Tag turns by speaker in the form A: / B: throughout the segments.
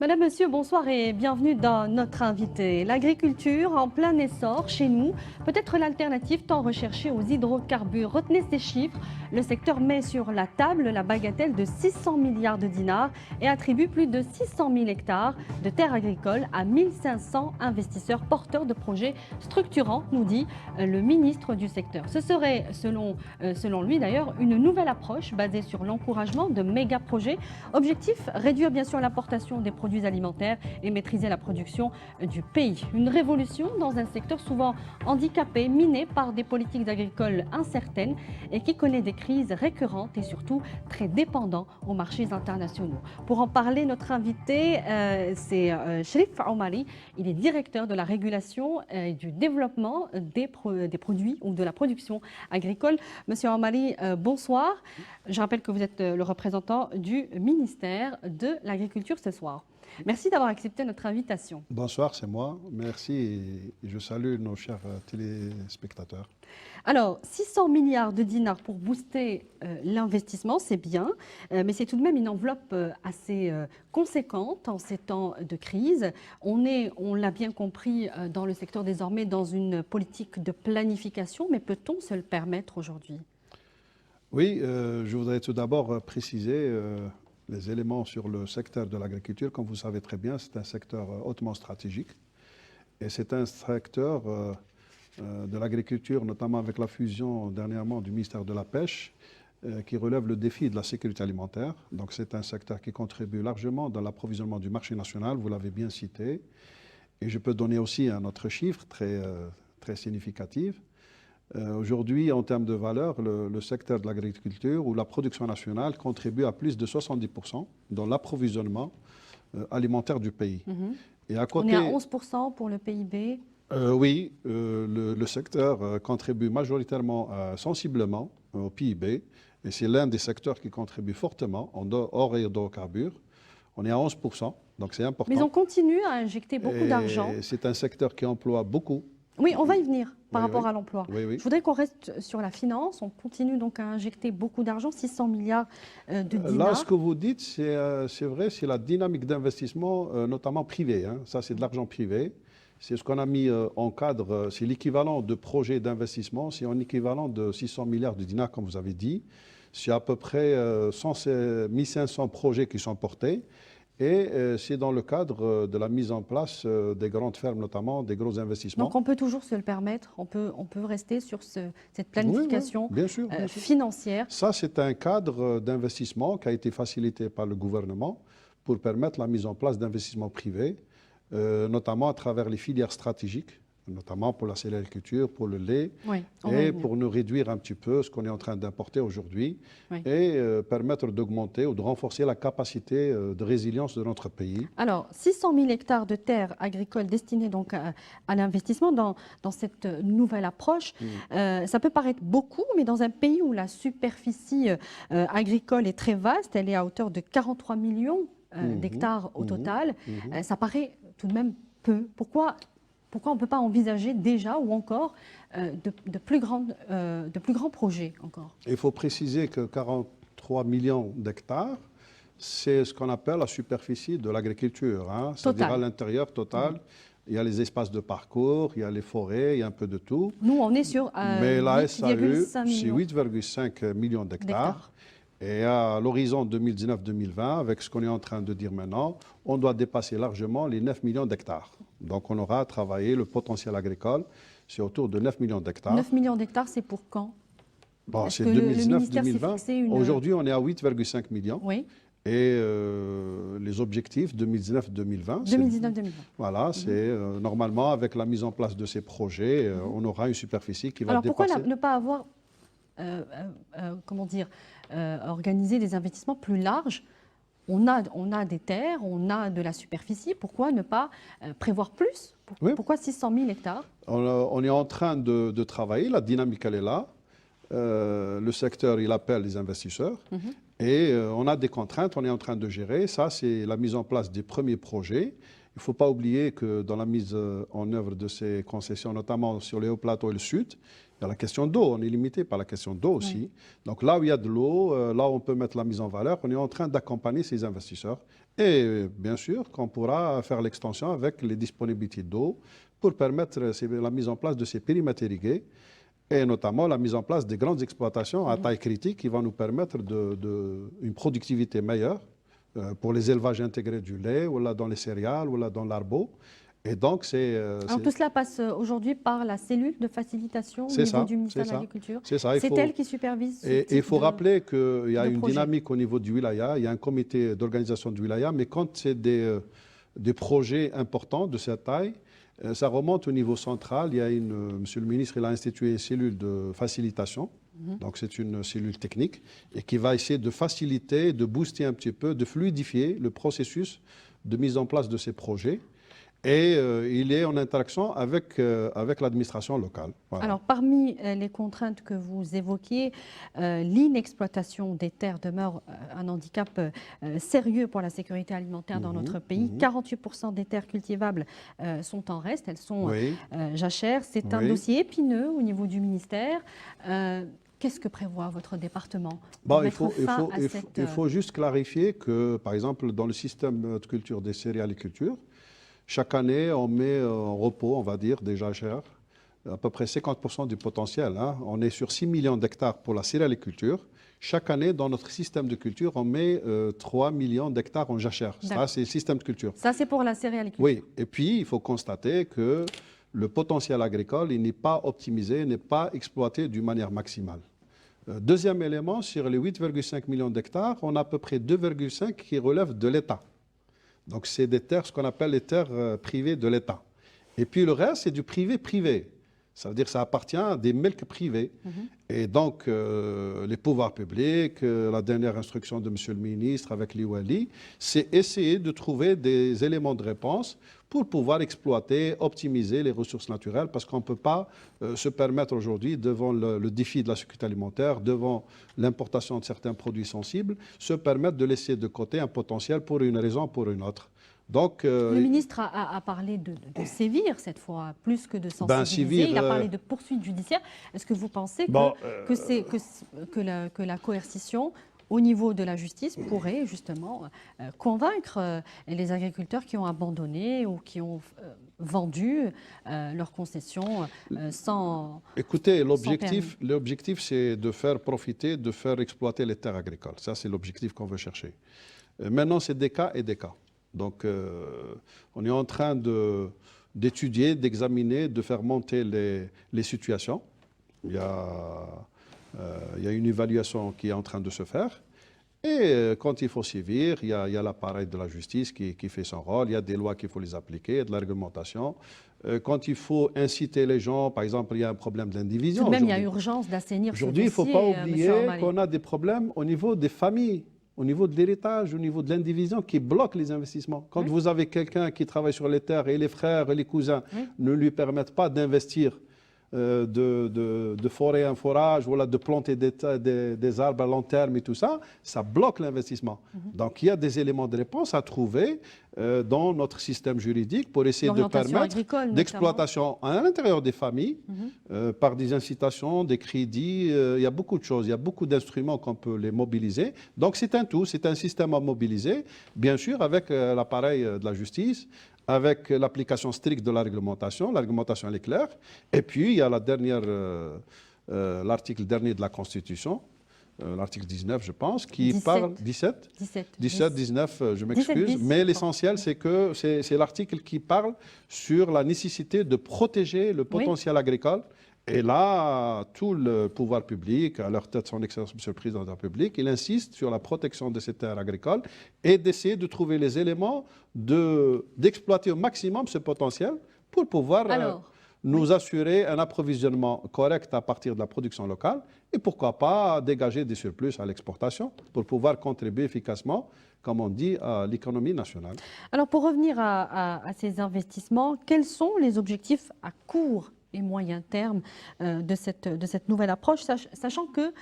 A: Madame, Monsieur, bonsoir et bienvenue dans notre invité. L'agriculture en plein essor chez nous peut être l'alternative tant recherchée aux hydrocarbures. Retenez ces chiffres, le secteur met sur la table la bagatelle de 600 milliards de dinars et attribue plus de 600 000 hectares de terres agricoles à 1500 investisseurs porteurs de projets structurants, nous dit le ministre du secteur. Ce serait, selon lui d'ailleurs, une nouvelle approche basée sur l'encouragement de méga-projets. Objectif, réduire bien sûr l'importation des produits alimentaires et maîtriser la production du pays. Une révolution dans un secteur souvent handicapé, miné par des politiques agricoles incertaines et qui connaît des crises récurrentes et surtout très dépendant aux marchés internationaux. Pour en parler, notre invité, c'est Cherif Oumari. Il est directeur de la régulation et du développement des produits ou de la production agricole. Monsieur Oumari, bonsoir. Je rappelle que vous êtes le représentant du ministère de l'Agriculture ce soir. Merci d'avoir accepté notre invitation.
B: Bonsoir, c'est moi. Merci et je salue nos chers téléspectateurs.
A: Alors, 600 milliards de dinars pour booster l'investissement, c'est bien, mais c'est tout de même une enveloppe assez conséquente en ces temps de crise. On l'a bien compris, dans le secteur désormais, dans une politique de planification, mais peut-on se le permettre aujourd'hui ?
B: Oui, je voudrais tout d'abord préciser les éléments sur le secteur de l'agriculture. Comme vous savez très bien, c'est un secteur hautement stratégique et c'est un secteur de l'agriculture, notamment avec la fusion dernièrement du ministère de la Pêche, qui relève le défi de la sécurité alimentaire. Donc c'est un secteur qui contribue largement dans l'approvisionnement du marché national, vous l'avez bien cité. Et je peux donner aussi un autre chiffre très significatif. Aujourd'hui, en termes de valeur, le secteur de l'agriculture ou la production nationale contribue à plus de 70% dans l'approvisionnement alimentaire du pays.
A: Et à côté, on est à 11% pour le PIB.
B: Oui, le secteur contribue majoritairement, sensiblement au PIB, et c'est l'un des secteurs qui contribue fortement hors hydrocarbures. On est à 11%, donc c'est important.
A: Mais on continue à injecter beaucoup d'argent.
B: C'est un secteur qui emploie beaucoup.
A: Oui, on va y venir par rapport à l'emploi.
B: Oui.
A: Je voudrais qu'on reste sur la finance. On continue donc à injecter beaucoup d'argent, 600 milliards de dinars.
B: Là, ce que vous dites, c'est vrai, c'est la dynamique d'investissement, notamment privé. Ça, c'est de l'argent privé. C'est ce qu'on a mis en cadre, c'est l'équivalent de projets d'investissement, c'est un équivalent de 600 milliards de dinars, comme vous avez dit. C'est à peu près 1500 projets qui sont portés. Et c'est dans le cadre de la mise en place des grandes fermes, notamment des gros investissements.
A: Donc on peut toujours se le permettre, on peut rester sur cette planification
B: bien sûr.
A: financière.
B: Ça, c'est un cadre d'investissement qui a été facilité par le gouvernement pour permettre la mise en place d'investissements privés, notamment à travers les filières stratégiques, notamment pour la céréaliculture, pour le lait, et pour nous réduire un petit peu ce qu'on est en train d'importer aujourd'hui, et permettre d'augmenter ou de renforcer la capacité de résilience de notre pays.
A: Alors, 600 000 hectares de terres agricoles destinées donc à l'investissement dans cette nouvelle approche, ça peut paraître beaucoup, mais dans un pays où la superficie agricole est très vaste, elle est à hauteur de 43 millions d'hectares au total, ça paraît tout de même peu. Pourquoi on ne peut pas envisager déjà ou encore de plus grands projets encore?
B: Il faut préciser que 43 millions d'hectares, c'est ce qu'on appelle la superficie de l'agriculture. C'est-à-dire à l'intérieur total. Il y a les espaces de parcours, il y a les forêts, il y a un peu de tout.
A: Nous, on est sur
B: mais la SAU, c'est
A: 8,5
B: millions d'hectares. Et à l'horizon 2019-2020, avec ce qu'on est en train de dire maintenant, on doit dépasser largement les 9 millions d'hectares. Donc on aura travaillé le potentiel agricole, c'est autour de 9 millions d'hectares.
A: 9 millions d'hectares, c'est pour quand?
B: C'est 2019-2020. Aujourd'hui, on est à 8,5 millions.
A: Oui.
B: Et les objectifs 2019-2020.
A: 2019-2020.
B: Voilà, c'est normalement avec la mise en place de ces projets, on aura une superficie qui va dépasser.
A: Alors pourquoi ne pas avoir organiser des investissements plus larges? On a des terres, on a de la superficie, pourquoi ne pas prévoir plus? Pourquoi 600 000 hectares?
B: On est en train de travailler, la dynamique elle est là. Le secteur, il appelle les investisseurs et on a des contraintes, on est en train de gérer. Ça, c'est la mise en place des premiers projets. Il ne faut pas oublier que dans la mise en œuvre de ces concessions, notamment sur les hauts plateaux et le sud, il y a la question d'eau. On est limité par la question d'eau aussi.
A: Oui.
B: Donc là où il y a de l'eau, là où on peut mettre la mise en valeur, on est en train d'accompagner ces investisseurs. Et bien sûr qu'on pourra faire l'extension avec les disponibilités d'eau pour permettre la mise en place de ces périmètres irrigués et notamment la mise en place des grandes exploitations à taille critique qui vont nous permettre une productivité meilleure pour les élevages intégrés du lait, ou là dans les céréales, ou là dans l'arbo. Et donc,
A: Alors tout cela passe aujourd'hui par la cellule de facilitation au niveau du ministère de l'Agriculture.
B: C'est ça.
A: C'est elle qui supervise ce type
B: il faut rappeler qu'il y a une
A: projet.
B: dynamique au niveau du wilaya, il y a un comité d'organisation du wilaya, mais quand c'est des projets importants de cette taille, ça remonte au niveau central. Il y a Monsieur le ministre, il a institué une cellule de facilitation. Donc c'est une cellule technique et qui va essayer de faciliter, de booster un petit peu, de fluidifier le processus de mise en place de ces projets. Et il est en interaction avec l'administration locale. Voilà.
A: Alors, parmi les contraintes que vous évoquiez, l'inexploitation des terres demeure un handicap sérieux pour la sécurité alimentaire dans notre pays. 48% des terres cultivables sont en reste, elles sont jachères. C'est un dossier épineux au niveau du ministère. Qu'est-ce que prévoit votre département pour mettre fin à cette...
B: Il faut juste clarifier que, par exemple, dans le système de culture des céréalicultures, chaque année, on met en repos, on va dire, des jachères, à peu près 50% du potentiel. On est sur 6 millions d'hectares pour la céréaliculture. Chaque année, dans notre système de culture, on met 3 millions d'hectares en jachères. Ça, c'est le système de culture.
A: Ça, c'est pour la céréaliculture.
B: Oui. Et puis, il faut constater que le potentiel agricole, il n'est pas optimisé, n'est pas exploité d'une manière maximale. Deuxième élément, sur les 8,5 millions d'hectares, on a à peu près 2,5 qui relèvent de l'État. Donc, c'est des terres, ce qu'on appelle les terres privées de l'État. Et puis, le reste, c'est du privé-privé. Ça veut dire que ça appartient à des melks privés. Et donc, les pouvoirs publics, la dernière instruction de M. le ministre avec l'Iwali, c'est essayer de trouver des éléments de réponse pour pouvoir exploiter, optimiser les ressources naturelles, parce qu'on ne peut pas se permettre aujourd'hui, devant le défi de la sécurité alimentaire, devant l'importation de certains produits sensibles, se permettre de laisser de côté un potentiel pour une raison ou pour une autre. Donc,
A: le ministre a parlé de sévir cette fois, plus que de sensibiliser. Il a parlé de poursuites judiciaires. Est-ce que vous pensez que la coercition au niveau de la justice pourrait justement convaincre les agriculteurs qui ont abandonné ou qui ont vendu leurs concessions sans...
B: Écoutez, l'objectif, c'est de faire profiter, de faire exploiter les terres agricoles. Ça, c'est l'objectif qu'on veut chercher. Maintenant, c'est des cas et des cas. Donc, on est en train d'étudier, d'examiner, de faire monter les situations. Il y a une évaluation qui est en train de se faire. Et quand il faut sévir, il y a l'appareil de la justice qui fait son rôle. Il y a des lois qu'il faut les appliquer, il y a de la réglementation. Quand il faut inciter les gens, par exemple, il y a un problème d'indivision.
A: Tout de même, il y a urgence d'assainir ce dossier.
B: Aujourd'hui, il ne faut pas oublier qu'on a des problèmes au niveau des familles, au niveau de l'héritage, au niveau de l'indivision qui bloque les investissements. Quand vous avez quelqu'un qui travaille sur les terres et les frères et les cousins ne lui permettent pas d'investir, de forer un forage, voilà, de planter des arbres à long terme et tout ça, ça bloque l'investissement. Donc il y a des éléments de réponse à trouver dans notre système juridique pour essayer de permettre d'exploitation à l'intérieur des familles par des incitations, des crédits. Il y a beaucoup de choses, il y a beaucoup d'instruments qu'on peut les mobiliser. Donc c'est un tout, c'est un système à mobiliser, bien sûr avec l'appareil de la justice, avec l'application stricte de la réglementation elle est claire. Et puis, il y a l'article dernier de la Constitution, l'article 19, je pense, qui parle... 19, je m'excuse. Mais l'essentiel, c'est que c'est l'article qui parle sur la nécessité de protéger le potentiel agricole. Et là, tout le pouvoir public, à leur tête son Excellence Monsieur le Président de la République, il insiste sur la protection de ces terres agricoles et d'essayer de trouver les éléments d'exploiter au maximum ce potentiel pour pouvoir nous assurer un approvisionnement correct à partir de la production locale et pourquoi pas dégager des surplus à l'exportation pour pouvoir contribuer efficacement, comme on dit, à l'économie nationale.
A: Alors pour revenir à ces investissements, quels sont les objectifs à court et moyen terme de cette nouvelle approche, sachant que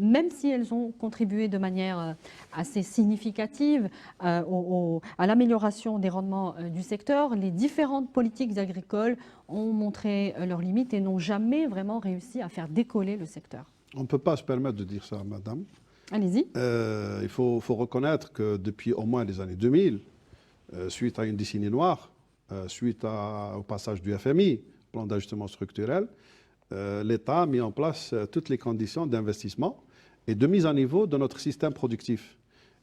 A: même si elles ont contribué de manière assez significative à l'amélioration des rendements du secteur, les différentes politiques agricoles ont montré leurs limites et n'ont jamais vraiment réussi à faire décoller le secteur.
B: On ne peut pas se permettre de dire ça, madame.
A: Allez-y.
B: Il faut reconnaître que depuis au moins les années 2000, suite à une décennie noire, suite au passage du FMI, plan d'ajustement structurel, l'État a mis en place toutes les conditions d'investissement et de mise à niveau de notre système productif.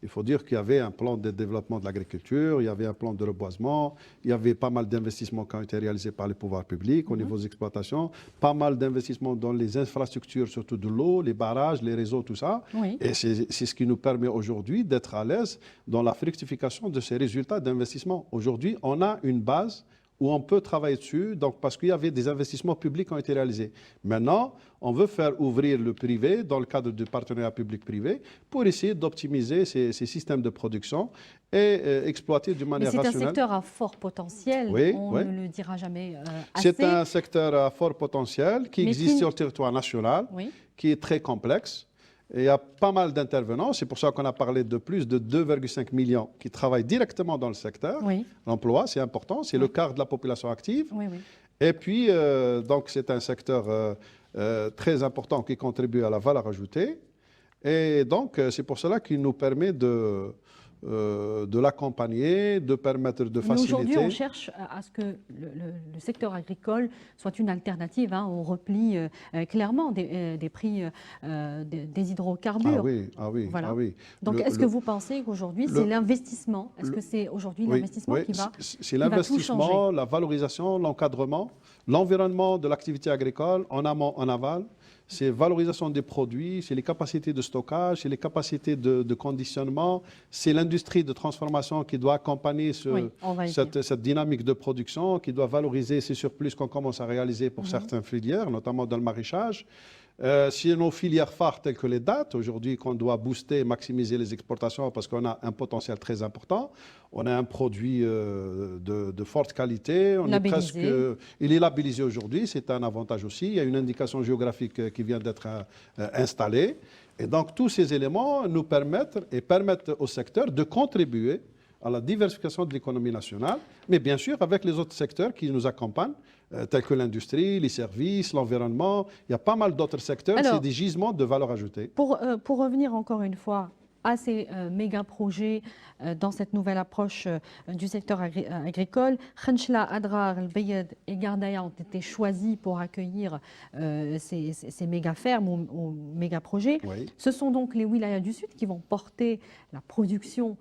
B: Il faut dire qu'il y avait un plan de développement de l'agriculture, il y avait un plan de reboisement, il y avait pas mal d'investissements qui ont été réalisés par les pouvoirs publics au niveau des exploitations, pas mal d'investissements dans les infrastructures, surtout de l'eau, les barrages, les réseaux, tout ça.
A: Oui.
B: Et c'est ce qui nous permet aujourd'hui d'être à l'aise dans la fructification de ces résultats d'investissement. Aujourd'hui, on a une base où on peut travailler dessus, donc parce qu'il y avait des investissements publics qui ont été réalisés. Maintenant, on veut faire ouvrir le privé dans le cadre du partenariat public-privé pour essayer d'optimiser ces systèmes de production et exploiter d'une manière rationnelle.
A: Mais c'est un secteur à fort potentiel,
B: oui,
A: on
B: oui.
A: ne le dira jamais assez.
B: C'est un secteur à fort potentiel qui existe sur le territoire national,
A: oui.
B: qui est très complexe. Et il y a pas mal d'intervenants, c'est pour ça qu'on a parlé de plus de 2,5 millions qui travaillent directement dans le secteur.
A: Oui.
B: L'emploi, c'est important, c'est le quart de la population active.
A: Oui, oui.
B: Et puis, donc, c'est un secteur très important qui contribue à la valeur ajoutée. Et donc, c'est pour cela qu'il nous permet de l'accompagner, de permettre de faciliter.
A: Aujourd'hui, on cherche à ce que le secteur agricole soit une alternative au repli clairement des prix des hydrocarbures.
B: Ah oui.
A: Voilà.
B: Ah oui.
A: Donc, est-ce que vous pensez qu'aujourd'hui, c'est l'investissement? Est-ce que c'est aujourd'hui l'investissement qui va
B: c'est l'investissement, la valorisation, l'encadrement, l'environnement de l'activité agricole en amont, en aval. C'est valorisation des produits, c'est les capacités de stockage, c'est les capacités de conditionnement, c'est l'industrie de transformation qui doit accompagner cette dynamique de production, qui doit valoriser ces surplus qu'on commence à réaliser pour certaines filières, notamment dans le maraîchage. Si nos filières phares telles que les dattes, aujourd'hui qu'on doit booster, maximiser les exportations parce qu'on a un potentiel très important, on a un produit de forte qualité, il est labellisé aujourd'hui, c'est un avantage aussi, il y a une indication géographique qui vient d'être installée. Et donc tous ces éléments nous permettent au secteur de contribuer à la diversification de l'économie nationale, mais bien sûr avec les autres secteurs qui nous accompagnent, tels que l'industrie, les services, l'environnement. Il y a pas mal d'autres secteurs, c'est des gisements de valeur ajoutée.
A: Pour revenir encore une fois à ces méga-projets dans cette nouvelle approche du secteur agricole, Khenchela, Adrar, El Bayed et Gardaïa ont été choisis pour accueillir ces méga-fermes ou méga-projets.
B: Oui.
A: Ce sont donc les wilayas du Sud qui vont porter la production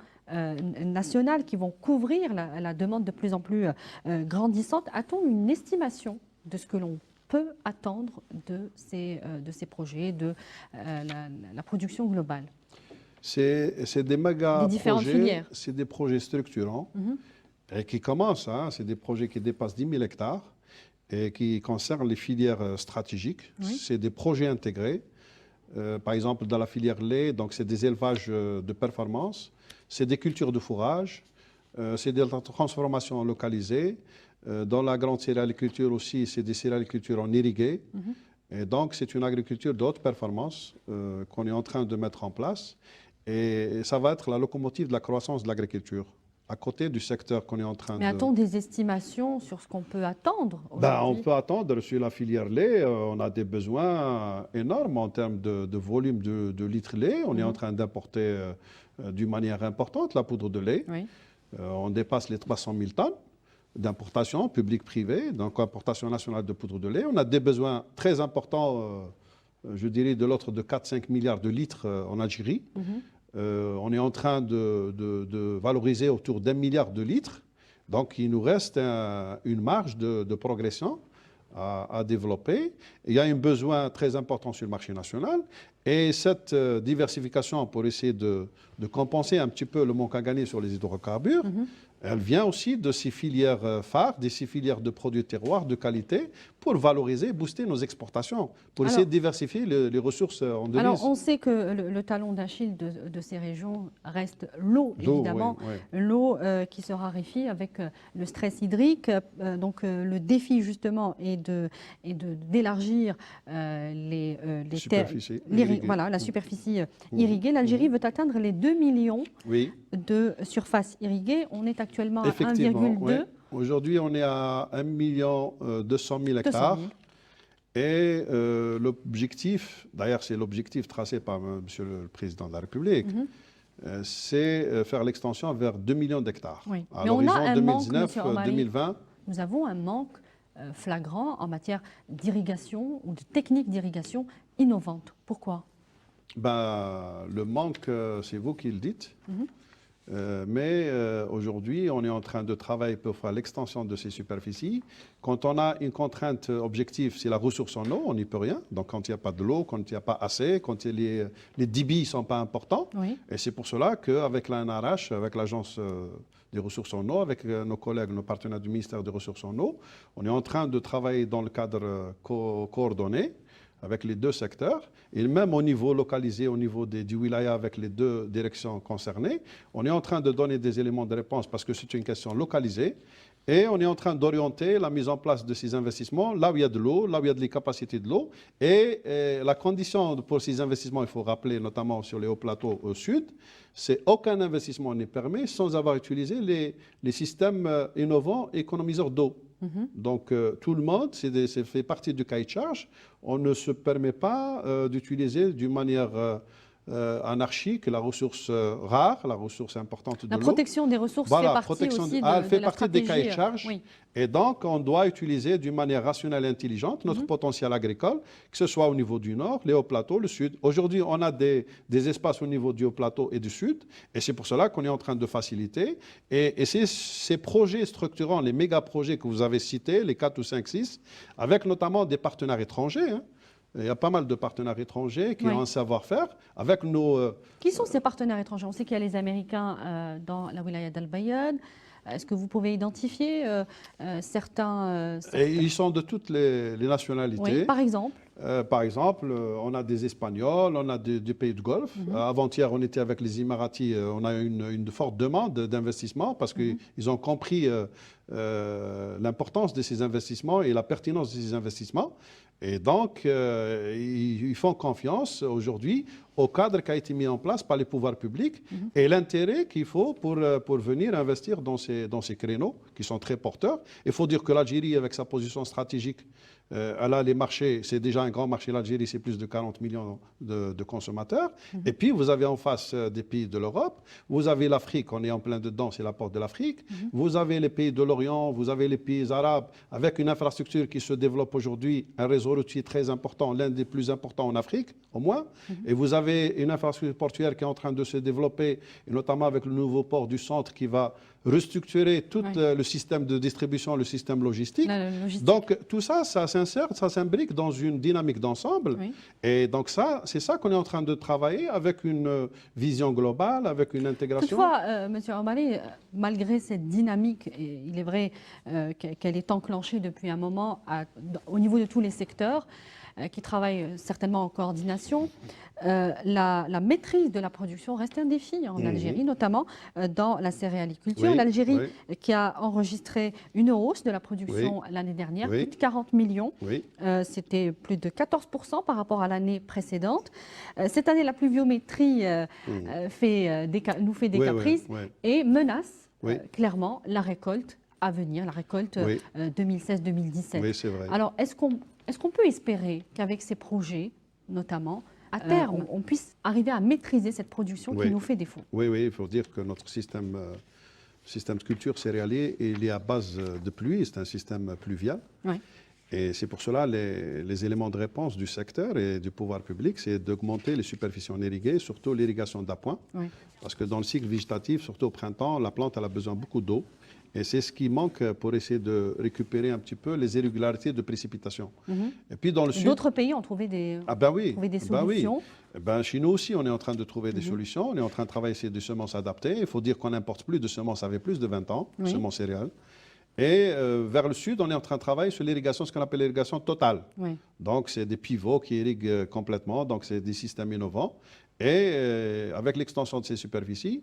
A: nationale, qui vont couvrir la demande de plus en plus grandissante. A-t-on une estimation de ce que l'on peut attendre de ces projets, de la production globale?
B: C'est des méga
A: projets,
B: c'est des projets structurants et qui commencent, c'est des projets qui dépassent 10 000 hectares et qui concernent les filières stratégiques.
A: Oui.
B: C'est des projets intégrés. Par exemple, dans la filière lait, donc c'est des élevages de performance, c'est des cultures de fourrage, c'est des transformations localisées. Dans la grande céréaliculture aussi, c'est des céréalicultures en irrigué. Et donc, c'est une agriculture de haute performance qu'on est en train de mettre en place. Et ça va être la locomotive de la croissance de l'agriculture, à côté du secteur qu'on est en train de...
A: Mais a-t-on des estimations sur ce qu'on peut attendre
B: On peut attendre sur la filière lait, on a des besoins énormes en termes de volume de litres lait. On est en train d'importer d'une manière importante la poudre de lait.
A: Oui.
B: On dépasse les 300 000 tonnes d'importation publique-privée, donc importation nationale de poudre de lait. On a des besoins très importants, je dirais de l'ordre de 4-5 milliards de litres en Algérie. On est en train de valoriser autour d'1 milliard de litres. Donc il nous reste une marge de progression à développer. Il y a un besoin très important sur le marché national Et cette diversification pour essayer de compenser un petit peu le manque à gagner sur les hydrocarbures, elle vient aussi de ces filières phares, de ces filières de produits terroirs de qualité pour valoriser, booster nos exportations, pour essayer de diversifier les ressources en devises.
A: Alors, on sait que le talon d'Achille de ces régions reste l'eau, évidemment,
B: oui,
A: l'eau qui se raréfie avec le stress hydrique. Donc, le défi, justement, est d'élargir les
B: superficie
A: voilà, la superficie irriguée. L'Algérie veut atteindre les 2 millions de surfaces irriguées. On est actuellement à 1,2.
B: Oui. Aujourd'hui, on est à 1 200 000 hectares.
A: 200 000.
B: Et l'objectif, d'ailleurs c'est l'objectif tracé par Monsieur le Président de la République, c'est faire l'extension vers 2 millions d'hectares.
A: Oui.
B: À
A: Mais on a un manque,
B: 2019-2020.
A: Nous avons un manque flagrant en matière d'irrigation ou de techniques d'irrigation innovantes. Pourquoi?
B: Le manque, c'est vous qui le dites. Mais aujourd'hui, on est en train de travailler pour faire l'extension de ces superficies. Quand on a une contrainte objective, c'est la ressource en eau, on n'y peut rien. Donc quand il n'y a pas de l'eau, quand il n'y a pas assez, quand les débits ne sont pas importants.
A: Oui.
B: Et c'est pour cela qu'avec l'ANRH, avec l'Agence des ressources en eau, avec nos collègues, nos partenaires du ministère des Ressources en eau, on est en train de travailler dans le cadre coordonné avec les deux secteurs, et même au niveau localisé, au niveau du wilaya avec les deux directions concernées, on est en train de donner des éléments de réponse parce que c'est une question localisée, et on est en train d'orienter la mise en place de ces investissements là où il y a de l'eau, là où il y a des capacités de l'eau, et la condition pour ces investissements, il faut rappeler notamment sur les hauts plateaux au sud, c'est aucun investissement n'est permis sans avoir utilisé les systèmes innovants et économiseurs d'eau. Donc tout le monde, c'est fait partie du cahier de charge. On ne se permet pas d'utiliser d'une manière anarchique la ressource rare, la ressource importante de l'eau.
A: La protection des ressources fait partie aussi
B: elle fait
A: de la
B: partie des cahiers de
A: stratégie.
B: charge.
A: Oui.
B: Et donc, on doit utiliser d'une manière rationnelle et intelligente notre potentiel agricole, que ce soit au niveau du nord, les hauts plateaux, le sud. Aujourd'hui, on a des espaces au niveau du haut plateau et du sud. Et c'est pour cela qu'on est en train de faciliter. Et c'est ces projets structurants, les méga-projets que vous avez cités, les 4 ou 5, 6, avec notamment des partenaires étrangers. Il y a pas mal de partenaires étrangers qui ont un savoir-faire avec nos...
A: Qui sont ces partenaires étrangers? On sait qu'il y a les Américains dans la wilaya d'Al Bayad. Est-ce que vous pouvez identifier certains...
B: Et ils sont de toutes les nationalités.
A: Oui, par exemple?
B: Par exemple, on a des Espagnols, on a des pays de Golfe. Avant-hier, on était avec les Émiratis, on a une forte demande d'investissement parce qu'ils ont compris l'importance de ces investissements et la pertinence de ces investissements. Et donc, ils font confiance aujourd'hui au cadre qui a été mis en place par les pouvoirs publics et l'intérêt qu'il faut pour venir investir dans ces créneaux qui sont très porteurs. Il faut dire que l'Algérie, avec sa position stratégique, elle a les marchés, c'est déjà un grand marché, l'Algérie, c'est plus de 40 millions de consommateurs. Et puis, vous avez en face des pays de l'Europe, vous avez l'Afrique, on est en plein dedans, c'est la porte de l'Afrique. Vous avez les pays de l'Orient, vous avez les pays arabes, avec une infrastructure qui se développe aujourd'hui, un réseau routier très important, l'un des plus importants en Afrique, au moins. Et vous avez une infrastructure portuaire qui est en train de se développer, et notamment avec le nouveau port du centre qui va restructurer tout le système de distribution, le système logistique. Donc, tout ça, ça s'insère, ça s'imbrique dans une dynamique d'ensemble. Et donc, c'est ça qu'on est en train de travailler avec une vision globale, avec une intégration.
A: Toutefois, M. Omari, malgré cette dynamique, et il est vrai qu'elle est enclenchée depuis un moment au niveau de tous les secteurs, qui travaillent certainement en coordination, la maîtrise de la production reste un défi en Algérie, notamment dans la céréaliculture. L'Algérie qui a enregistré une hausse de la production l'année dernière, plus de 40 millions. C'était plus de 14% par rapport à l'année précédente. Cette année, la pluviométrie nous fait des caprices et menace clairement la récolte à venir, la récolte 2016-2017.
B: Oui, c'est vrai.
A: Alors, est-ce qu'on peut espérer qu'avec ces projets, notamment, à terme, on puisse arriver à maîtriser cette production qui nous fait défaut?
B: Oui, il faut dire que notre système de culture céréalier, il est à base de pluie, c'est un système pluvial. Et c'est pour cela les éléments de réponse du secteur et du pouvoir public, c'est d'augmenter les superficies en irriguées, surtout l'irrigation d'appoint. Oui. Parce que dans le cycle végétatif, surtout au printemps, la plante elle a besoin beaucoup d'eau. Et c'est ce qui manque pour essayer de récupérer un petit peu les irrégularités de précipitation. Et puis dans le sud,
A: d'autres pays ont trouvé des, trouvé des solutions.
B: Chez nous aussi, on est en train de trouver des solutions. On est en train de travailler sur des semences adaptées. Il faut dire qu'on n'importe plus de semences avec plus de 20 ans, semences céréales. Et vers le sud, on est en train de travailler sur l'irrigation, ce qu'on appelle l'irrigation totale. Oui. Donc, c'est des pivots qui irriguent complètement, donc c'est des systèmes innovants. Et avec l'extension de ces superficies,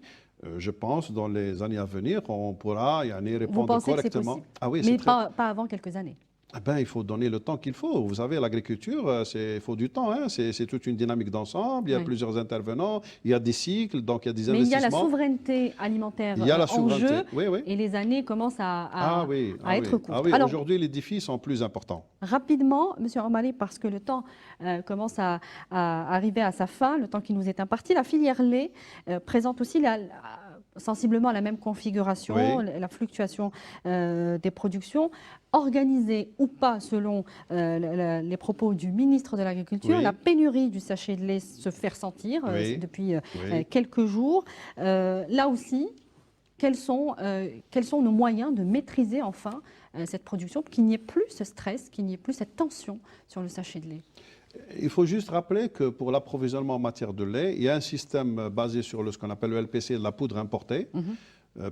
B: je pense, dans les années à venir, on pourra y répondre correctement.
A: Ah oui, mais pas avant quelques années.
B: Il faut donner le temps qu'il faut. Vous savez, l'agriculture, il faut du temps. Hein. C'est toute une dynamique d'ensemble. Il y a plusieurs intervenants, il y a des cycles, donc il y a des investissements.
A: Mais il y a la souveraineté alimentaire en jeu, et les années commencent à être courtes.
B: Alors, aujourd'hui, les défis sont plus importants.
A: Rapidement, M. Omari, parce que le temps commence à arriver à sa fin, le temps qui nous est imparti, la filière lait présente aussi sensiblement la même configuration, la fluctuation des productions, organisée ou pas selon les propos du ministre de l'Agriculture. La pénurie du sachet de lait se fait ressentir depuis quelques jours. Là aussi, quels sont nos moyens de maîtriser enfin cette production, qu'il n'y ait plus ce stress, qu'il n'y ait plus cette tension sur le sachet de lait?
B: Il faut juste rappeler que pour l'approvisionnement en matière de lait, il y a un système basé sur ce qu'on appelle le LPC, de la poudre importée,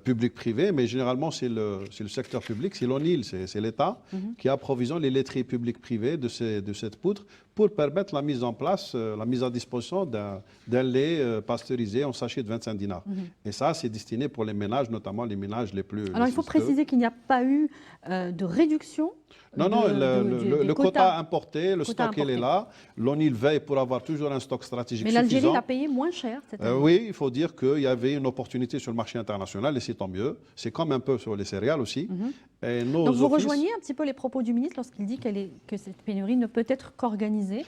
B: public-privé, mais généralement c'est le secteur public, c'est l'ONIL, c'est l'État qui approvisionne les laiteries publiques-privées de cette poudre pour permettre la mise en place, la mise à disposition d'un lait pasteurisé en sachet de 25 dinars. Et ça, c'est destiné pour les ménages, notamment les ménages les plus...
A: Alors il faut préciser qu'il n'y a pas eu de réduction.
B: Non, le quota importé, le stock, il est là. L'ONIL veille pour avoir toujours un stock stratégique suffisant.
A: Mais l'Algérie l'a payé moins cher cette année.
B: Oui, il faut dire qu'il y avait une opportunité sur le marché international et c'est tant mieux. C'est comme un peu sur les céréales aussi. Et
A: donc vous rejoignez un petit peu les propos du ministre lorsqu'il dit que cette pénurie ne peut être qu'organisée?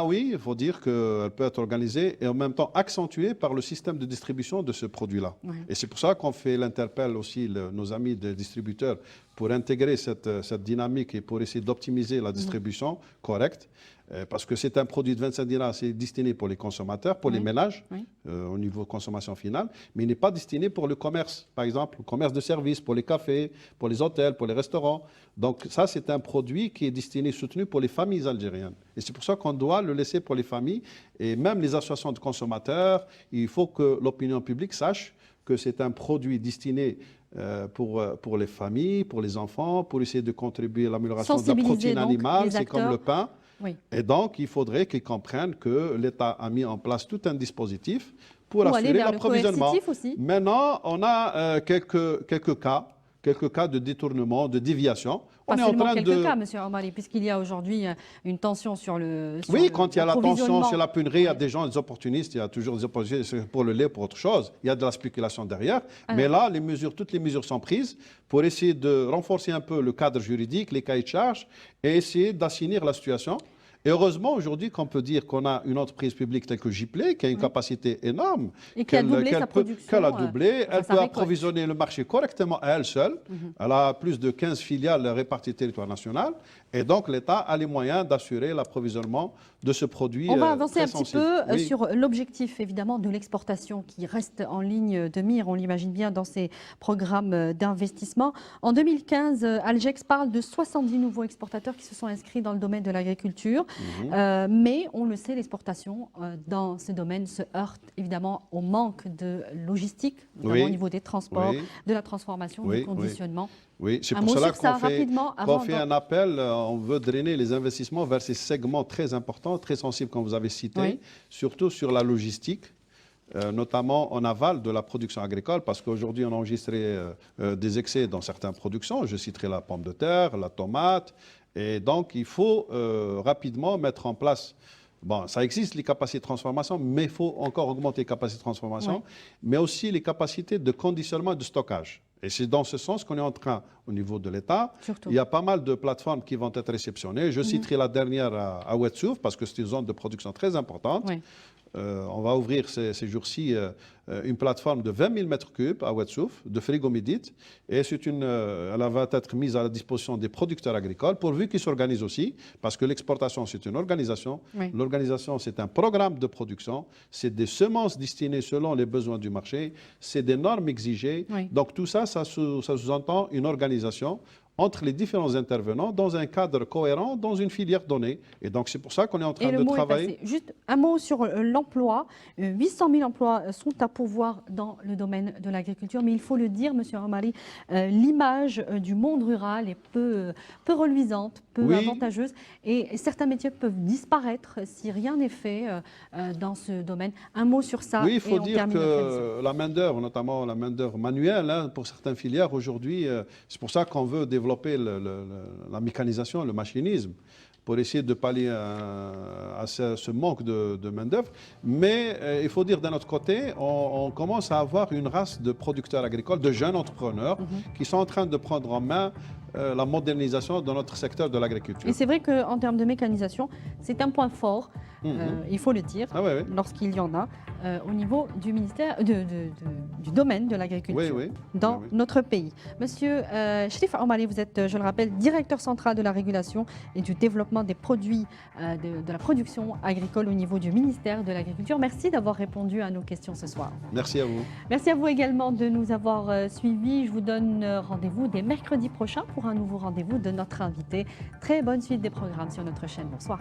B: Oui, il faut dire qu'elle peut être organisée et en même temps accentuée par le système de distribution de ce produit-là. Et c'est pour ça qu'on fait l'interpelle aussi nos amis des distributeurs pour intégrer cette dynamique et pour essayer d'optimiser la distribution correcte. Parce que c'est un produit de 25 dinars, c'est destiné pour les consommateurs, pour les ménages, au niveau consommation finale, mais il n'est pas destiné pour le commerce, par exemple, le commerce de services, pour les cafés, pour les hôtels, pour les restaurants. Donc ça, c'est un produit qui est destiné, soutenu pour les familles algériennes. Et c'est pour ça qu'on doit le laisser pour les familles, et même les associations de consommateurs, il faut que l'opinion publique sache que c'est un produit destiné pour les familles, pour les enfants, pour essayer de contribuer à l'amélioration de la protéine animale, c'est comme le pain. Et donc, il faudrait qu'ils comprennent que l'État a mis en place tout un dispositif pour assurer l'approvisionnement. Maintenant, on a quelques cas de détournement, de déviation.
A: Pas seulement quelques cas, M. Omari, puisqu'il y a aujourd'hui une tension sur le
B: quand il y a la tension sur la pénurie, il y a des gens, des opportunistes, il y a toujours des opportunistes pour le lait, pour autre chose. Il y a de la spéculation derrière. Mais là, toutes les mesures sont prises pour essayer de renforcer un peu le cadre juridique, les cahiers de charges, et essayer d'assainir la situation. Et heureusement, aujourd'hui, qu'on peut dire qu'on a une entreprise publique telle que Gipley, qui a une capacité énorme,
A: et qui a doublé sa production.
B: Qu'elle a doublé, elle peut approvisionner le marché correctement à elle seule. Elle a plus de 15 filiales réparties sur le territoire national. Et donc, l'État a les moyens d'assurer l'approvisionnement de ce produit.
A: On va avancer un petit peu sur l'objectif, évidemment, de l'exportation qui reste en ligne de mire, on l'imagine bien, dans ces programmes d'investissement. En 2015, Algex parle de 70 nouveaux exportateurs qui se sont inscrits dans le domaine de l'agriculture. Mais on le sait, l'exportation dans ce domaine se heurte évidemment au manque de logistique, notamment au niveau des transports, de la transformation, du conditionnement.
B: Oui, c'est pour cela qu'on fait un appel. On veut drainer les investissements vers ces segments très importants, très sensibles, comme vous avez cité, surtout sur la logistique. Notamment en aval de la production agricole, parce qu'aujourd'hui, on a enregistré des excès dans certaines productions. Je citerai la pomme de terre, la tomate. Et donc, il faut rapidement mettre en place... Bon, ça existe, les capacités de transformation, mais il faut encore augmenter les capacités de transformation, mais aussi les capacités de conditionnement et de stockage. Et c'est dans ce sens qu'on est en train, au niveau de l'État, il y a pas mal de plateformes qui vont être réceptionnées. Je citerai la dernière à Ouedsouf, parce que c'est une zone de production très importante. On va ouvrir ces jours-ci une plateforme de 20 000 mètres cubes à Ouadsouf, de frigomidite, et elle va être mise à la disposition des producteurs agricoles, pourvu qu'ils s'organisent aussi, parce que l'exportation, c'est une organisation.
A: Oui.
B: L'organisation, c'est un programme de production, c'est des semences destinées selon les besoins du marché, c'est des normes exigées.
A: Oui.
B: Donc tout ça, ça sous-entend une organisation entre les différents intervenants dans un cadre cohérent, dans une filière donnée. Et donc, c'est pour ça qu'on est en train de travailler.
A: Et le mot est passé. Juste un mot sur l'emploi. 800 000 emplois sont à pourvoir dans le domaine de l'agriculture. Mais il faut le dire, Monsieur Amari, l'image du monde rural est peu reluisante, peu avantageuse. Et certains métiers peuvent disparaître si rien n'est fait dans ce domaine. Un mot sur ça.
B: Oui, il faut dire que la main-d'œuvre, notamment la main-d'œuvre manuelle, hein, pour certaines filières aujourd'hui, c'est pour ça qu'on veut développer la mécanisation, le machinisme, pour essayer de pallier à ce manque de main-d'œuvre. Mais il faut dire d'un autre côté, on commence à avoir une race de producteurs agricoles, de jeunes entrepreneurs qui sont en train de prendre en main la modernisation de notre secteur de l'agriculture.
A: Et c'est vrai qu'en termes de mécanisation, c'est un point fort, il faut le dire, lorsqu'il y en a, au niveau du ministère, du domaine de l'agriculture dans notre pays. Monsieur Cherif Oumari, vous êtes, je le rappelle, directeur central de la régulation et du développement des produits de la production agricole au niveau du ministère de l'Agriculture. Merci d'avoir répondu à nos questions ce soir.
B: Merci à vous.
A: Merci à vous également de nous avoir suivis. Je vous donne rendez-vous dès mercredi prochain pour un nouveau rendez-vous de notre invité. Très bonne suite des programmes sur notre chaîne. Bonsoir.